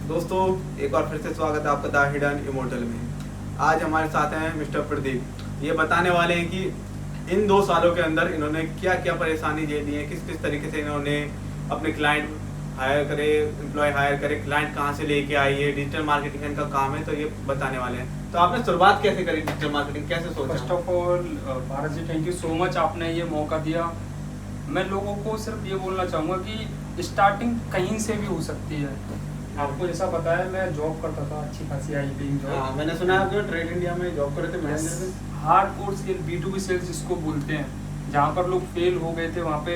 दोस्तों, एक बार फिर से स्वागत है आपका द हिडन इमोर्टल में। आज हमारे साथ हैं मिस्टर प्रदीप। ये बताने वाले हैं कि इन 2 सालों के अंदर इन्होंने क्या क्या परेशानी झेली है, किस किस तरीके से इन्होंने अपने क्लाइंट हायर करे, एम्प्लॉय हायर करे, क्लाइंट कहाँ से लेके आई है, डिजिटल मार्केटिंग इनका काम है, तो ये बताने वाले हैं। तो आपने शुरुआत कैसे करी डिजिटल मार्केटिंग, कैसे सोचा? First of all Bharat ji, thank you so much, आपने ये मौका दिया। मैं लोगों को सिर्फ ये बोलना चाहूँगा कि स्टार्टिंग कहीं से भी हो सकती है। आपको जैसा पता है, मैं जॉब करता था, अच्छी खासी आई पेइंग जॉब। हाँ, मैंने सुना है आप ट्रेड इंडिया में जॉब कर रहे थे, मैनेजर में। हार्डकोर सेल, B2B सेल्स जिसको बोलते हैं, जहाँ पर लोग फेल हो गए थे, वहाँ पे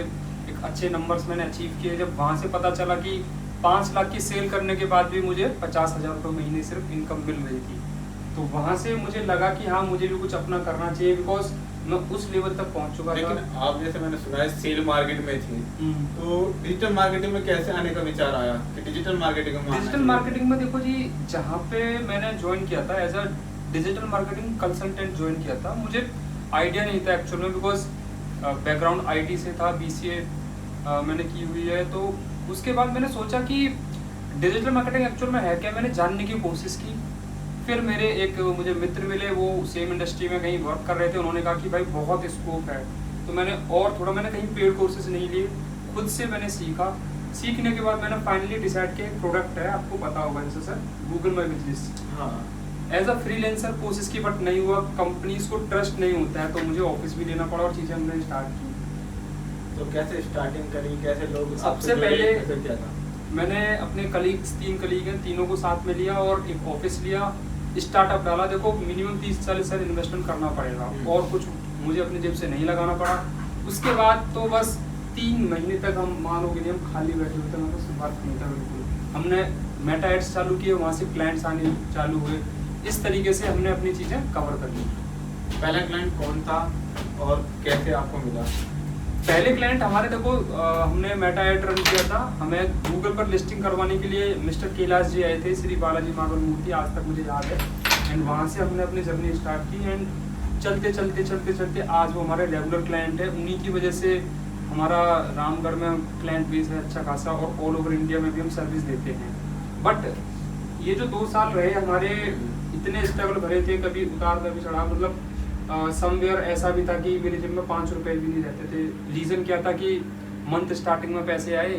एक अच्छे नंबर्स मैंने अचीव किए। जब वहाँ से पता चला कि 5 लाख की सेल करने के बाद भी मुझे 50,000 रुपये महीने सिर्फ इनकम मिल रही थी, तो वहाँ से मुझे लगा कि हाँ, मुझे भी कुछ अपना करना चाहिए, बिकॉज मैं उस लेवल तक पहुँच चुका था। लेकिन आप जैसे मैंने सुना है सेल मार्केट में थी, तो डिजिटल मार्केटिंग में कैसे आने का विचार आया कि डिजिटल मार्केटिंग में? डिजिटल मार्केटिंग में देखो जी, जहाँ पे मैंने ज्वाइन किया था as a digital marketing consultant join किया था, मुझे आइडिया नहीं था एक्चुअल में, बिकॉज बैकग्राउंड IT से था, BCA मैंने की हुई है। तो उसके बाद मैंने सोचा कि डिजिटल मार्केटिंग एक्चुअल में है क्या, मैंने जानने की कोशिश की। फिर मेरे एक मुझे मित्र मिले, वो सेम इंडस्ट्री में कहीं वर्क कर रहे थे, उन्होंने कहा कि भाई बहुत स्कोप है। तो मैंने कहीं पेड कोर्सेज नहीं लिए, खुद से मैंने सीखा। सीखने के बाद मैंने फाइनली डिसाइड किया, एक प्रोडक्ट है, आपको पता होगा जैसे सर गूगल माई बिजनेस। हाँ, एज अ फ्रीलांसर कोशिश की, बट नहीं हुआ, कंपनीज को ट्रस्ट नहीं होता है, तो मुझे ऑफिस भी लेना पड़ा और चीज़ें हमने स्टार्ट की। तो कैसे स्टार्टिंग करी, कैसे लोग सबसे पहले क्या था? मैंने अपने कलीग्स, 3 कलीग हैं, तीनों को साथ में लिया और एक ऑफिस लिया, स्टार्टअप डाला। देखो मिनिमम 30-40 साल इन्वेस्टमेंट करना पड़ेगा और कुछ मुझे अपनी जेब से नहीं लगाना पड़ा। उसके बाद तो बस 3 महीने तक हम मानोगे नहीं, हम खाली बैठे हुए थे, मतलब बात नहीं था बिल्कुल। हमने मेटा एड्स चालू किए, वहाँ से क्लाइंट्स आने चालू हुए। इस तरीके से हमने अपनी चीज़ें कवर कर ली। पहला क्लाइंट कौन था और कैसे आपको मिला? पहले क्लाइंट हमारे, देखो हमने मेटा एड रन किया था, हमें गूगल पर लिस्टिंग करवाने के लिए मिस्टर कैलाश जी आए थे, श्री बालाजी मार्बल मूर्ति, आज तक मुझे याद है। एंड वहाँ से हमने अपनी जर्नी स्टार्ट की एंड चलते आज वो हमारे रेगुलर क्लाइंट है। उन्हीं की वजह से हमारा रामगढ़ में क्लाइंट बेस है अच्छा खासा, और ऑल ओवर इंडिया में भी हम सर्विस देते हैं। बट ये जो 2 साल रहे हमारे, इतने स्ट्रगल भरे थे, कभी उतार कभी चढ़ा, मतलब समवेयर ऐसा भी था कि मेरे जेब में 5 रुपए भी नहीं रहते थे। रीज़न क्या था कि मंथ स्टार्टिंग में पैसे आए,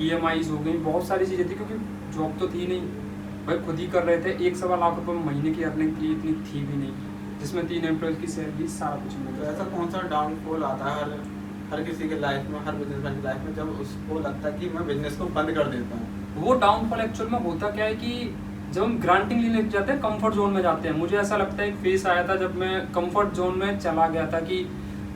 EMIs हो गई, बहुत सारी चीज़ें थी, क्योंकि जॉब तो थी नहीं भाई, खुद ही कर रहे थे। 1-1.25 लाख रुपये महीने की अर्निंग थी, इतनी थी भी नहीं, जिसमें 3 एम्प्लॉयज़ की सैलरी, सारा कुछ मिल तो रहा ऐसा कौन सा डाउनफॉल आता है हर किसी के लाइफ में, हर बिजनेसमैन की लाइफ में, जब उसको लगता है कि मैं बिजनेस को बंद कर देता हूँ? वो डाउनफॉल एक्चुअल में होता क्या है कि जब हम ग्रांटिंग लेने जाते हैं, कंफर्ट जोन में जाते हैं। मुझे ऐसा लगता है एक फेस आया था जब मैं कंफर्ट जोन में चला गया था कि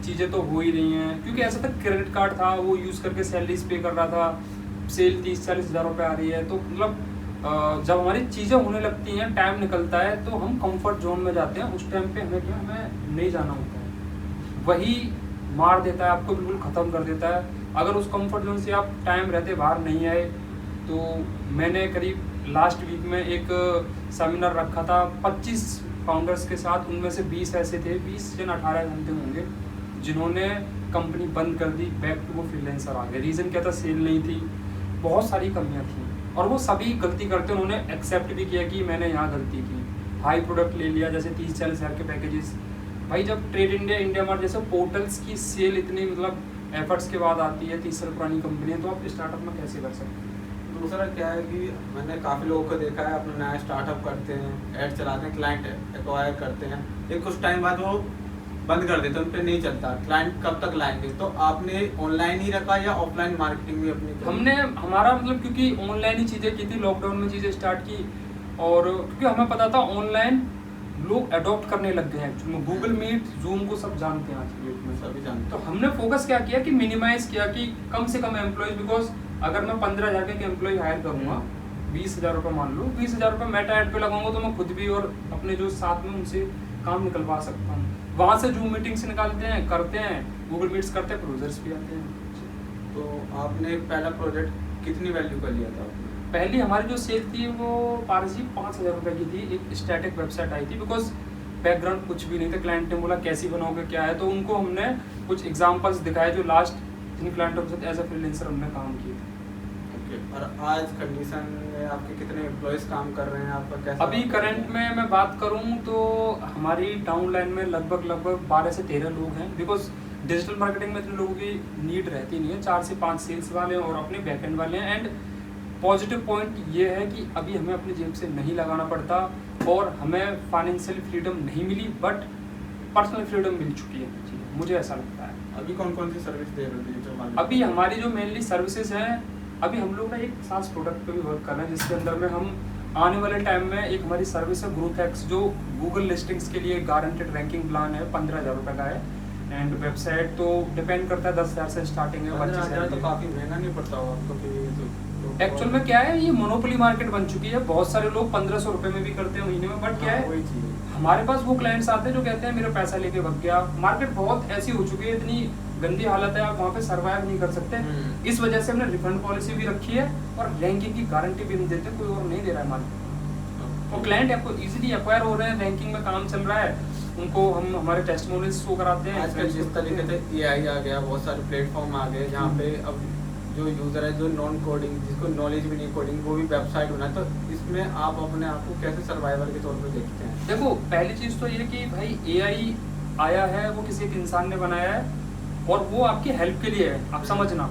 चीज़ें तो हो ही रही हैं, क्योंकि ऐसा था क्रेडिट कार्ड था, वो यूज़ करके सैलरीज पे कर रहा था, सेल 30-40 हज़ार रुपये आ रही है। तो मतलब जब हमारी चीज़ें होने लगती हैं, टाइम निकलता है, तो हम कंफर्ट जोन में जाते हैं। उस टाइम पे हमें नहीं जाना होता है, वही मार देता है आपको, बिल्कुल ख़त्म कर देता है। अगर उस कंफर्ट जोन से आप टाइम रहते बाहर नहीं आए, तो मैंने करीब लास्ट वीक में एक सेमिनार रखा था 25 फाउंडर्स के साथ, उनमें से 20 ऐसे थे, 20 या 18 घंटे होंगे, जिन्होंने कंपनी बंद कर दी, बैक टू वो फ्रीलांसर आ गए। रीज़न क्या था? सेल नहीं थी, बहुत सारी कमियां थी, और वो सभी गलती करते, उन्होंने एक्सेप्ट भी किया कि मैंने यहाँ गलती की। हाई प्रोडक्ट ले लिया, जैसे 30-40 हज़ार के पैकेजेस। भाई जब ट्रेड इंडिया, इंडिया मार्ट जैसे पोर्टल्स की सेल इतनी मतलब एफर्ट्स के बाद आती है, 30 साल पुरानी कंपनी है, तो आप स्टार्टअप में कैसे कर सकते हैं? दूसरा क्या है कि मैंने काफ़ी लोगों को देखा है, अपना नया स्टार्टअप करते हैं, ऐड चलाते हैं, क्लाइंट एक्वायर करते हैं, लेकिन कुछ टाइम बाद वो बंद कर देते हैं, उन पर नहीं चलता। क्लाइंट कब तक लाएंगे? तो आपने ऑनलाइन ही रखा या ऑफलाइन मार्केटिंग भी अपनी? हमने हमारा मतलब, क्योंकि ऑनलाइन ही चीज़ें की थी, लॉकडाउन में चीज़ें स्टार्ट की, और क्योंकि हमें पता था ऑनलाइन लोग अडॉप्ट करने लग गए हैं एक्चुअली में। गूगल मीट, जूम को सब जानते हैं आज की डेट में, सभी जानते। तो हमने फोकस क्या किया कि मिनिमाइज किया कि कम से कम एम्प्लॉयज, बिकॉज अगर मैं 15,000 के एम्प्लॉय हायर करूँगा, 20,000 रुपये मान लो, 20,000 रुपये मेटा ऐड पे लगाऊंगा, तो मैं खुद भी और अपने जो साथ में उनसे काम निकलवा सकता हूँ। वहाँ से जूम मीटिंग्स निकालते हैं, करते हैं, गूगल मीट्स करते हैं, प्रोजेक्ट्स भी आते हैं। तो आपने पहला प्रोजेक्ट कितनी वैल्यू का लिया था? पहली हमारी जो सेल थी वो पारस जी 5,000 रुपये की थी। एक स्टैटिक वेबसाइट आई थी, बिकॉज बैकग्राउंड कुछ भी नहीं था। क्लाइंट ने बोला कैसी बनाओगे, क्या है, तो उनको हमने कुछ एग्जांपल्स दिखाए जो लास्ट जिन क्लाइंटों के साथ एज अ फ्रीलांसर हमने काम किए थे। और आज कंडीशन में आपके कितने एम्प्लॉयज काम कर रहे हैं, आपका कैसा? अभी करंट में मैं बात करूं तो हमारी टाउन लाइन में लगभग 12 से 13 लोग हैं, बिकॉज डिजिटल मार्केटिंग में इतने लोगों की नीड रहती नहीं है। 4 से 5 सेल्स वाले और अपने बैकएंड वाले हैं। एंड पॉजिटिव पॉइंट ये है कि अभी हमें अपनी जेब से नहीं लगाना पड़ता और हमें फाइनेंशियल फ्रीडम नहीं मिली, बट पर्सनल फ्रीडम मिल चुकी है। मुझे ऐसा लगता है। अभी कौन कौन सी सर्विस दे रहे हो डिजिटल मार्केटिंग? अभी हमारी जो मेनली सर्विसेज हैं, अभी हम लोग ना एक सास प्रोडक्ट पे भी वर्क कर रहे हैं, जिसके अंदर में हम आने वाले टाइम में एक हमारी सर्विस है ग्रोथ एक्स, जो गूगल लिस्टिंग्स के लिए गारंटेड रैंकिंग प्लान है, 15,000 रुपये का है। एंड वेबसाइट तो डिपेंड करता है, 10,000 से स्टार्टिंग है। 15,000 तो काफ़ी महंगा नहीं पड़ता होगा आपको कि एक्चुअल में क्या है, ये मोनोपोली मार्केट बन चुकी है। बहुत सारे लोग 1,500 रुपये में भी करते हैं महीने में, बट क्या है, वही चीज़ हमारे पास वो क्लाइंट्स आते हैं जो कहते हैं मेरा पैसा लेके भग गया। मार्केट बहुत ऐसी हो चुकी है, इतनी गंदी हालत है, आप वहाँ पे सर्वाइव नहीं कर सकते। इस वजह से हमने रिफंड पॉलिसी भी रखी है और रैंकिंग की गारंटी भी नहीं देते, कोई और नहीं दे रहा है मार्केट। और क्लाइंट आपको इजीली एक्वायर हो रहे हैं, रैंकिंग में काम चल रहा है, उनको हम हमारे टेस्टिमोनियल्स शो कराते हैं। आजकल जिस तरीके से AI आ गया, बहुत सारे प्लेटफॉर्म आ गए जहाँ पे अब जो यूज़र है, जो नॉन कोडिंग, जिसको नॉलेज भी नहीं कोडिंग, वो भी वेबसाइट बनाए, तो इसमें आप अपने आप को कैसे सर्वाइवर के तौर पे देखते हैं? देखो, पहली चीज़ तो ये कि भाई AI आया है, वो किसी एक इंसान ने बनाया है और वो आपकी हेल्प के लिए है। आप समझना,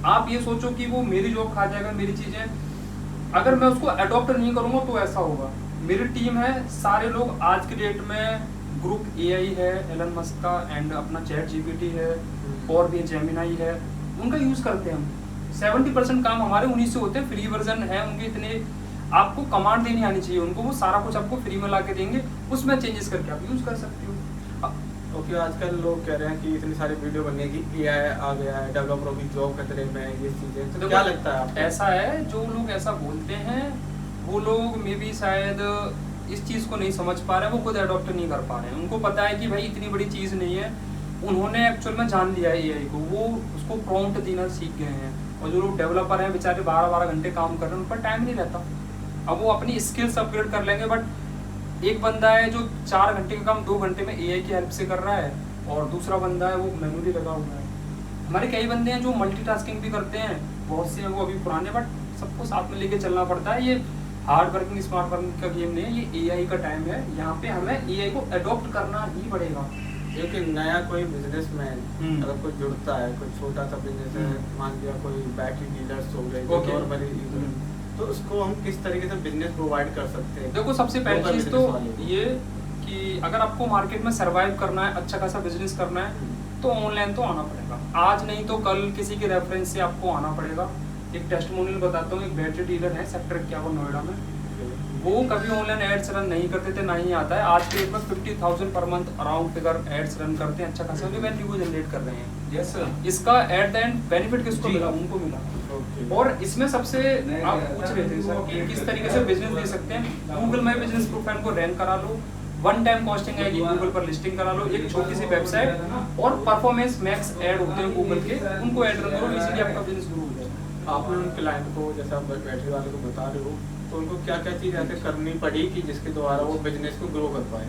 आप ये सोचो कि वो मेरी जॉब खा जाएगा, मेरी चीज़ें अगर मैं उसको अडॉप्ट नहीं करूँगा तो ऐसा होगा। मेरी टीम है, सारे लोग आज की डेट में ग्रुप AI है एलन मस्क का, एंड अपना चैट GPT है, और भी जेमिनाई है, उनका यूज़ करते हैं हम। 70% काम हमारे उन्हीं से होते हैं। फ्री वर्जन है उनके, इतने आपको कमांड देनी आनी चाहिए उनको, वो सारा कुछ आपको फ्री में ला के देंगे, उसमें चेंजेस करके आप यूज़ कर सकते हो। ओके, आजकल लोग कह रहे हैं कि इतनी सारी वीडियो बनने की AI आ गया है, डेवलपरों की जॉब खतरे में, ये चीज़ें, तो क्या लगता है आपको? ऐसा है, जो लोग ऐसा बोलते हैं वो लोग मे बी शायद इस चीज़ को नहीं समझ पा रहे हैं, वो खुद अडॉप्ट नहीं कर पा रहे हैं। उनको पता है कि भाई इतनी बड़ी चीज़ नहीं है, उन्होंने एक्चुअल में जान लिया है AI को, वो उसको प्रॉम्प्ट देना सीख गए हैं। और जो लोग डेवलपर हैं बेचारे 12-12 घंटे काम कर रहे हैं, उन पर टाइम नहीं रहता। अब वो अपनी स्किल्स अपग्रेड कर लेंगे, बट एक बंदा है जो 4 घंटे का काम 2 घंटे में AI की हेल्प से कर रहा है, और दूसरा बंदा है वो मैनुअली लगा हुआ है। हमारे कई बंदे हैं जो मल्टीटास्किंग भी करते हैं, बहुत से हैं वो अभी पुराने, बट सबको साथ में लेके चलना पड़ता है। ये हार्ड वर्किंग स्मार्ट वर्किंग का गेम नहीं है, ये AI का टाइम है। यहाँ पे हमें AI को अडॉप्ट करना ही पड़ेगा। एक नया कोई बिजनेसमैन अगर कोई जुड़ता है, कोई छोटा सा बिजनेस है, मान लिया कोई बैटरी डीलर्स हो गए, Okay. नॉर्मली तो उसको हम किस तरीके से बिजनेस प्रोवाइड कर सकते हैं? देखो, सबसे पहली Local चीज़ तो business वाले को। ये कि अगर आपको मार्केट में सरवाइव करना है, अच्छा खासा बिजनेस करना है, तो ऑनलाइन तो आना पड़ेगा। आज नहीं तो कल किसी के रेफरेंस से आपको आना पड़ेगा। एक टेस्टिमोनियल बताता हूँ, एक बैटरी डीलर है सेक्टर 51 नोएडा में, वो कभी ऑनलाइन एड्स रन नहीं करते थे, ना ही आता है। आज के डेट में 50,000 per month around figure ads run करते हैं, अच्छा खासा उनके वैल्यू जनरेट कर रहे हैं। Yes, sir. इसका एट द एंड बेनिफिट किसको मिला? उनको मिला। Okay. और इसमें सबसे आप पूछ रहे थे सर कि किस तरीके से बिजनेस दे सकते हैं। गूगल में बिजनेस प्रोफाइल को रैंक करा लो, वन टाइम कॉस्टिंग आएगी, गूगल पर लिस्टिंग करा लो, एक छोटी सी वेबसाइट और परफॉर्मेंस मैक्स ऐड होते हैं गूगल के, उनको ऐड रन करो, इसीलिए आपका बिजनेस ग्रो हो जाएगा। आपने उन क्लाइंट को, जैसे आप बैटरी वाले को बता रहे हो, तो उनको क्या क्या चीज़ ऐसे करनी पड़ी कि जिसके द्वारा वो बिजनेस को ग्रो कर पाए?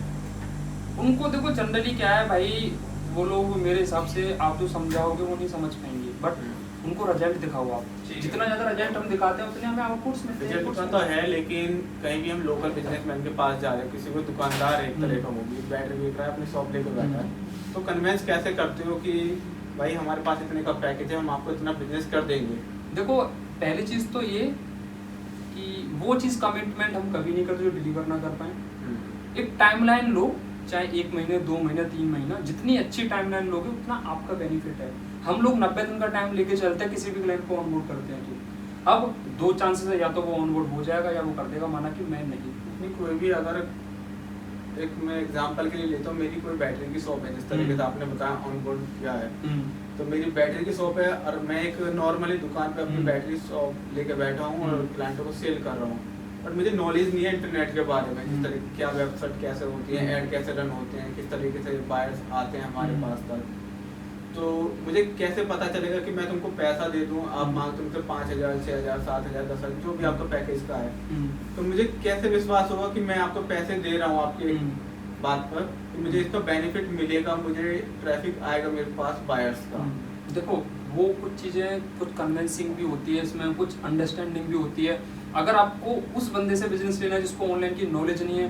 उनको देखो, जनरली क्या है भाई, वो लोग मेरे हिसाब से आप जो समझाओगे वो नहीं समझ पाएंगे, बट उनको रिजल्ट दिखाओ आप। जितना ज़्यादा रिजल्ट हम दिखाते हैं उतने हमें आउटपुट्स मिलते हैं। रिजल्ट तो है, लेकिन कहीं भी हम लोकल बिजनेसमैन के पास जा रहे हैं, किसी को दुकानदार एक तरह का होगी, बैटरी बेच रहा है, अपनी शॉप लेकर बैठा है, तो कन्वेंस कैसे करते हो कि भाई हमारे पास इतने का पैकेज है, हम आपको इतना बिजनेस कर देंगे? देखो, पहली चीज़ तो ये कि वो चीज़ कमिटमेंट हम कभी नहीं करते जो डिलीवर ना कर पाए। एक टाइमलाइन लो, चाहे 1 महीने, 2 महीने, 3 महीना, जितनी अच्छी टाइमलाइन लोगे उतना आपका बेनिफिट है। हम लोग 90 दिन का टाइम लेके चलते हैं, किसी भी क्लाइंट को ऑनबोर्ड करते हैं तो अब 2 चांसेस है, या तो वो ऑनबोर्ड हो जाएगा या वो कर देगा, माना कि मैं नहीं। कोई भी अगर एक मैं एग्जांपल के लिए लेता हूँ, मेरी कोई बैटरी की शॉप है, जिस तरीके से आपने बताया ऑनबोर्ड किया है, तो मेरी बैटरी की शॉप है और मैं एक नॉर्मली दुकान पे अपनी बैटरी शॉप लेके बैठा हूँ और क्लाइंटों को सेल कर रहा हूँ, और मुझे नॉलेज नहीं है इंटरनेट के बारे में, जिस तरीके क्या वेबसाइट कैसे होती है, ऐड कैसे रन होते हैं, किस तरीके से बायर्स आते हैं हमारे पास तक, तो मुझे कैसे पता चलेगा कि मैं तुमको पैसा दे दूं, आप मांग तुमसे 5,000, 6,000, 7,000, 10,000, जो भी आपका पैकेज का है, तो मुझे कैसे विश्वास होगा कि मैं आपको पैसे दे रहा हूँ आपके बात पर, कि मुझे इसका बेनिफिट मिलेगा, मुझे ट्रैफिक आएगा मेरे पास बायर्स का? देखो, वो कुछ चीज़ें कुछ कन्विंसिंग भी होती है, इसमें कुछ अंडरस्टैंडिंग भी होती है। अगर आपको उस बंदे से बिजनेस लेना है जिसको ऑनलाइन की नॉलेज नहीं है,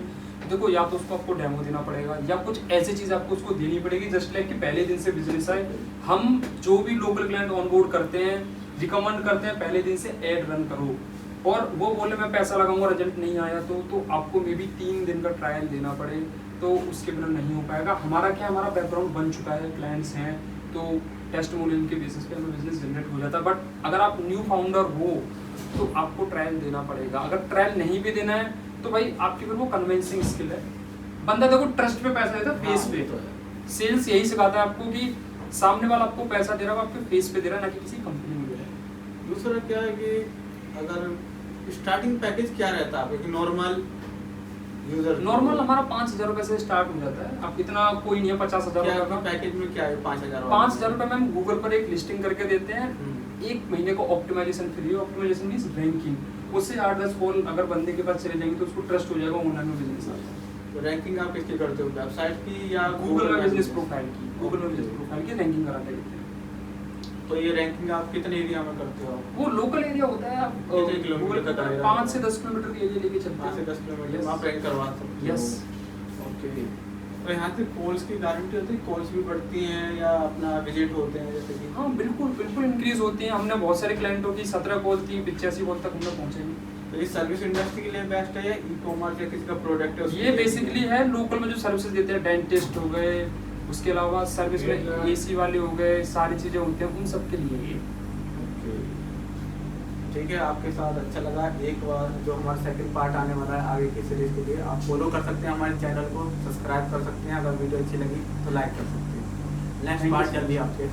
देखो या तो उसको आपको डेमो देना पड़ेगा या कुछ ऐसी चीज़ आपको उसको देनी पड़ेगी जस्ट लाइक कि पहले दिन से बिजनेस आए। हम जो भी लोकल क्लाइंट ऑनबोर्ड करते हैं, रिकमेंड करते हैं पहले दिन से ऐड रन करो, और वो बोले मैं पैसा लगाऊंगा रिजल्ट नहीं आया तो आपको मे बी 3 दिन का ट्रायल देना पड़े, तो उसके बिना नहीं हो पाएगा। हमारा क्या, हमारा बैकग्राउंड बन चुका है, क्लाइंट्स हैं, तो टेस्टिमोनियल के बेसिस पे हमें बिजनेस जनरेट हो जाता है। बट अगर आप न्यू फाउंडर हो तो आपको ट्रायल देना पड़ेगा। अगर ट्रायल नहीं भी देना है तो भाई आपके फिर वो कन्विंसिंग स्किल है। बंदा देखो ट्रस्ट पे पैसा देता है, फेस पे। तो है। सेल्स यही सिखाता है आपको कि सामने वाला आपको पैसा दे रहा है, आपके फेस पे दे रहा है, ना कि किसी कंपनी में दे रहा है। दूसरा क्या है कि अगर स्टार्टिंग पैकेज क्या रहता है आपका, नॉर्मल यूजर? नॉर्मल हमारा 5,000 रुपए से स्टार्ट हो जाता है। अब इतना कोई नहीं है 50,000 रुपए का पैकेज में क्या है 5,000? 5,000 रुपए में हम गूगल पर एक लिस्टिंग करके देते हैं। 1 महीने को ऑप्टिमाइजेशन फ्री है। Optimization means ranking. उससे 8-10 कॉल अगर बंदे के पास चले जाएंगे तो उसको ट्रस्ट हो जाएगा, ऑनलाइन में बिजनेस आता है। तो रैंकिंग आप किसकी करते हो, वेबसाइट की या गूगल में बिजनेस प्रोफाइल की? गूगल में बिजनेस प्रोफाइल की रैंकिंग कराते रहते हैं। तो ये रैंकिंग आप कितने एरिया में करते हो? वो लोकल एरिया होता है। आप कितने किलोमीटर का दायरा? 5 से 10 किलोमीटर के एरिया लेके चलते 5 से हैं। 10 किलोमीटर Yes. आप रैंक करवाते हो? यस। ओके। तो यहाँ से कॉल्स की गारंटी होती है, कॉल्स भी बढ़ती हैं या अपना विजिट होते हैं जैसे कि? हाँ बिल्कुल बिल्कुल इंक्रीज होती है। हमने बहुत सारे क्लाइंटों की 17 कॉल थी, 85 कॉल तक हमने पहुँचे। तो ये सर्विस इंडस्ट्री के लिए बेस्ट है या ई कॉमर्स या किसी का प्रोडक्ट है उसके ये लिए? बेसिकली है लोकल में जो सर्विसेज देते हैं, डेंटिस्ट हो गए, उसके अलावा सर्विस में एसी वाले हो गए, सारी चीज़ें होती हैं, उन सब के लिए। ओके। ठीक है, आपके साथ अच्छा लगा। एक बार जो हमारा सेकंड पार्ट आने वाला है आगे की सीरीज के लिए, आप फॉलो कर सकते हैं हमारे चैनल को, सब्सक्राइब कर सकते हैं। अगर वीडियो अच्छी लगी तो लाइक कर सकते हैं। नेक्स्ट पार्ट जल्दी आपके